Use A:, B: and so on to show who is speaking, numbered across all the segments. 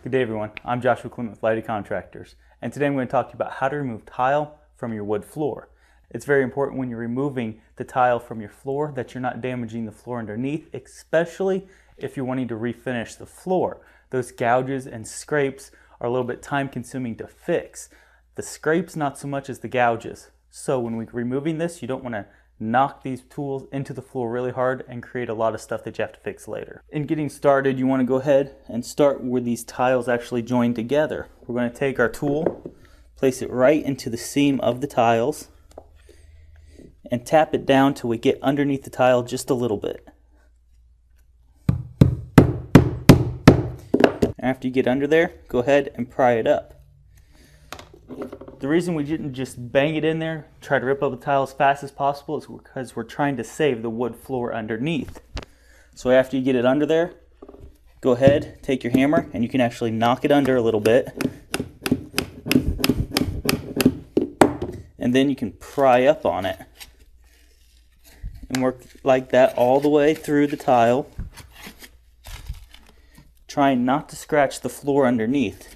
A: Good day everyone, I'm Joshua Clement with Lighty Contractors, and today I'm going to talk to you about how to remove tile from your wood floor. It's very important when you're removing the tile from your floor that you're not damaging the floor underneath, especially if you're wanting to refinish the floor. Those gouges and scrapes are a little bit time consuming to fix. The scrapes not so much as the gouges. So when we're removing this, you don't want to knock these tools into the floor really hard and create a lot of stuff that you have to fix later. In getting started, you want to go ahead and start where these tiles actually join together. We're going to take our tool, place it right into the seam of the tiles, and tap it down till we get underneath the tile just a little bit. After you get under there, go ahead and pry it up. The reason we didn't just bang it in there, try to rip up the tile as fast as possible, is because we're trying to save the wood floor underneath. So after you get it under there, go ahead, take your hammer, and you can actually knock it under a little bit. And then you can pry up on it. And work like that all the way through the tile. Trying not to scratch the floor underneath.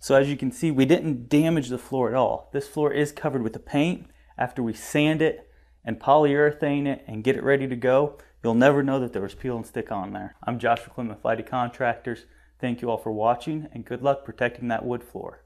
A: So as you can see, we didn't damage the floor at all. This floor is covered with the paint. After we sand it and polyurethane it and get it ready to go, you'll never know that there was peel and stick on there. I'm Joshua Clement with Lighty Contractors. Thank you all for watching, and good luck protecting that wood floor.